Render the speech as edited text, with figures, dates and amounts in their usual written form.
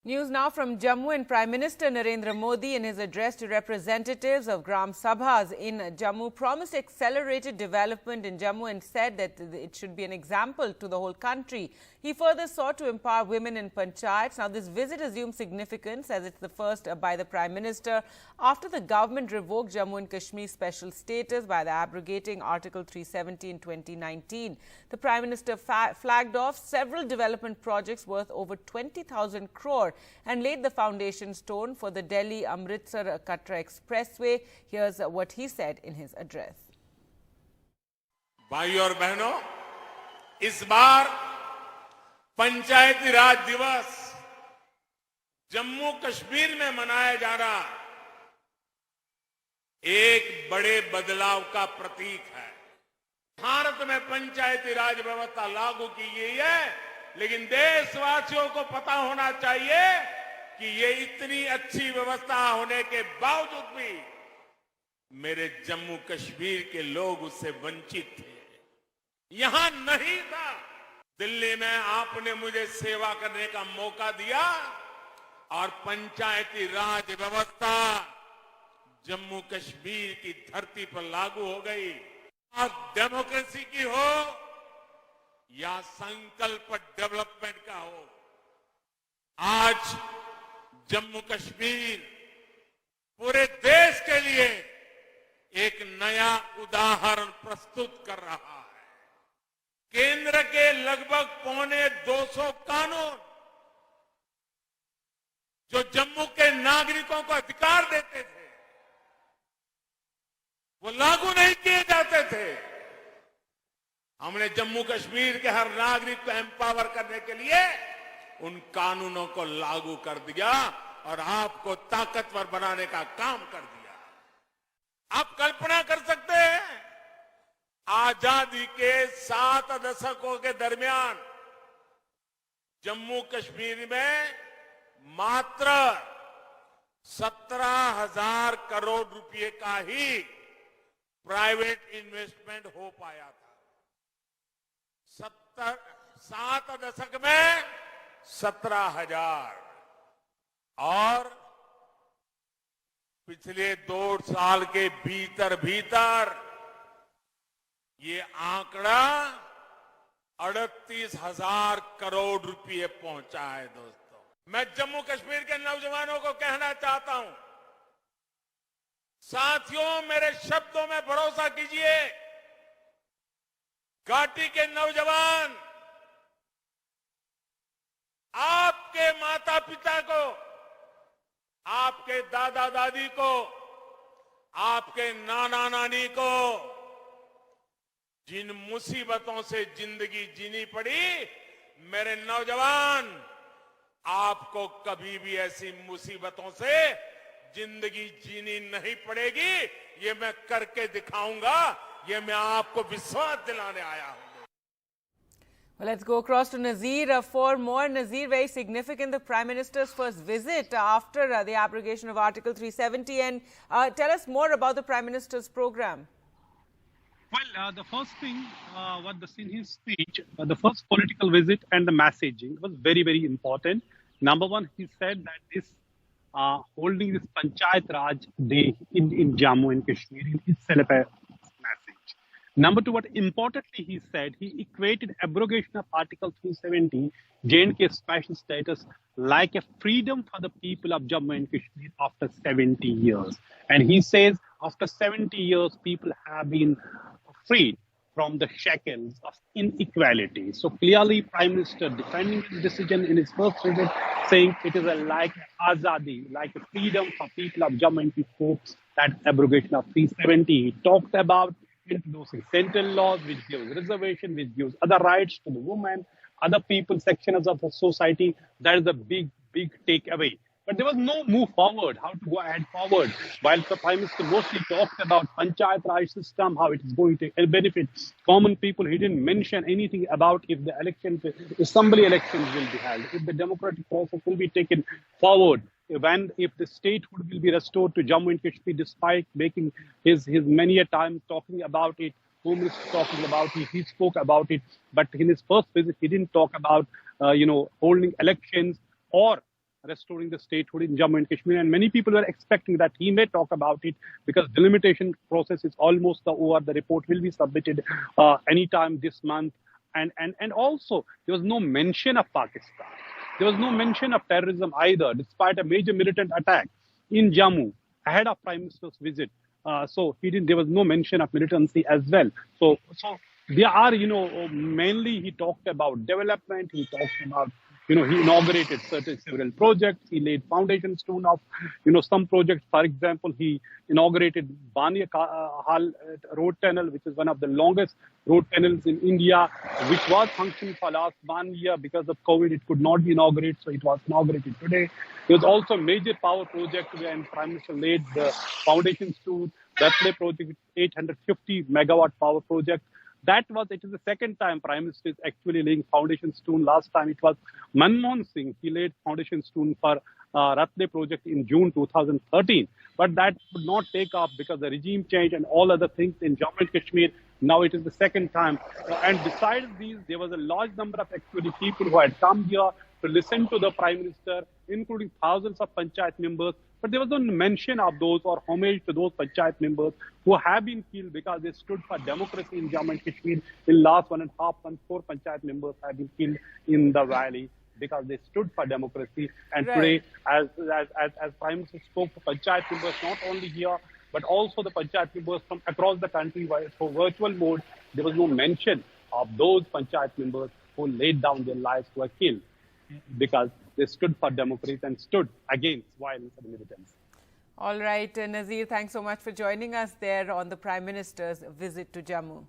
News now from Jammu, and Prime Minister Narendra Modi, in his address to representatives of Gram Sabhas in Jammu, promised accelerated development in Jammu and said that it should be an example to the whole country. He further sought to empower women in panchayats. Now, this visit assumes significance as it's the first by the Prime Minister after the government revoked Jammu and Kashmir special status by the abrogating Article 370 in 2019. The Prime Minister flagged off several development projects worth over 20,000 crore and laid the foundation stone for the Delhi-Amritsar-Katra Expressway. Here's what he said in his address. भाइयों और बहनों, इस बार पंचायती राज दिवस जम्मू कश्मीर में मनाया जा रहा एक बड़े बदलाव का प्रतीक है। भारत में पंचायती राज व्यवस्था लागू की गई है, लेकिन देशवासियों को पता होना चाहिए कि ये इतनी अच्छी व्यवस्था होने के बावजूद भी मेरे जम्मू कश्मीर के लोग उससे वंचित थे। यहां नहीं था। दिल्ली में आपने मुझे सेवा करने का मौका दिया और पंचायती राज व्यवस्था जम्मू कश्मीर की धरती पर लागू हो गई। आज डेमोक्रेसी की हो या संकल्प डेवलपमेंट का हो, आज जम्मू कश्मीर पूरे देश के लिए एक नया उदाहरण प्रस्तुत कर रहा है। केंद्र के लगभग 250 कानून जो जम्मू के नागरिकों को अधिकार देते थे, वो लागू नहीं किए जाते थे। हमने जम्मू कश्मीर के हर नागरिक को एम्पावर करने के लिए उन कानूनों को लागू कर दिया और आपको ताकतवर बनाने का काम कर दिया। आप कल्पना कर सकते हैं, आजादी के 7 दशकों के दरमियान जम्मू कश्मीर में मात्र 17,000 करोड़ रुपए का ही प्राइवेट इन्वेस्टमेंट हो पाया था। 7 दशक में 17,000 और पिछले 2 साल के भीतर ये आंकड़ा 38,000 करोड़ रुपए पहुंचा है। दोस्तों, मैं जम्मू कश्मीर के नौजवानों को कहना चाहता हूं, साथियों, मेरे शब्दों में भरोसा कीजिए। घाटी के नौजवान आपके माता पिता को, आपके दादा दादी को, आपके नाना नानी को जिन मुसीबतों से जिंदगी जीनी पड़ी, मेरे नौजवान, आपको कभी भी ऐसी मुसीबतों से जिंदगी जीनी नहीं पड़ेगी। ये मैं करके दिखाऊंगा, ये मैं आपको विश्वास दिलाने आया हूं। Well, let's go across to Nazir for more. Nazir, very significant, the Prime Minister's first visit after the abrogation of Article 370. And tell us more about the Prime Minister's program. Well, the first thing, in his speech, the first political visit and the messaging was very, very important. Number one, he said that this holding this Panchayat Raj Day in Jammu and Kashmir is itself a message. Number two, what importantly he said, he equated abrogation of Article 370, J&K special status, like a freedom for the people of Jammu and Kashmir after 70 years. And he says after 70 years, people have been freed from the shackles of inequality. So clearly, Prime Minister defending his decision in his first visit, saying it is like azadi, like a freedom for people of Jammu and Kashmir, that abrogation of 370. He talked about introducing central laws which gives reservation, which gives other rights to the women, other people, sections of the society. That is a big, big takeaway. But there was no move forward, how to go ahead forward. While the Prime Minister mostly talked about Panchayat Raj system, how it is going to benefit common people, he didn't mention anything about if the assembly elections will be held, if the democratic process will be taken forward, if the statehood will be restored to Jammu and Kashmir, despite making his many a time talking about it. Home Minister talking about it, he spoke about it, but in his first visit, he didn't talk about, holding elections or restoring the statehood in Jammu and Kashmir. And many people were expecting that he may talk about it because delimitation process is almost over. The report will be submitted anytime this month. And also, there was no mention of Pakistan. There was no mention of terrorism either, despite a major militant attack in Jammu ahead of Prime Minister's visit. So there was no mention of militancy as well. So there are, mainly he talked about development. He talked about, he inaugurated several projects. He laid foundation stone of, some projects. For example, he inaugurated Bania Hal road tunnel, which is one of the longest road tunnels in India, which was functioning for last 1 year. Because of COVID, it could not be inaugurated, so it was inaugurated today. There was also a major power project where Prime Minister laid the foundation stone. Ratle project, 850 megawatt power project. It is the second time Prime Minister is actually laying foundation stone. Last time it was Manmohan Singh. He laid foundation stone for Ratle project in June 2013. But that would not take off because the regime change and all other things in Jammu and Kashmir. Now it is the second time. And besides these, there was a large number of actually people who had come here to listen to the Prime Minister, including thousands of Panchayat members. But there was no mention of those or homage to those Panchayat members who have been killed because they stood for democracy in Jammu and Kashmir. In last 1.5 months, 4 Panchayat members have been killed in the valley because they stood for democracy. And today, as Prime Minister spoke to Panchayat members, not only here, but also the Panchayat members from across the country for virtual mode, there was no mention of those Panchayat members who laid down their lives, who were killed because they stood for democracy and stood against violence and militants. All right, Nazir, thanks so much for joining us there on the Prime Minister's visit to Jammu.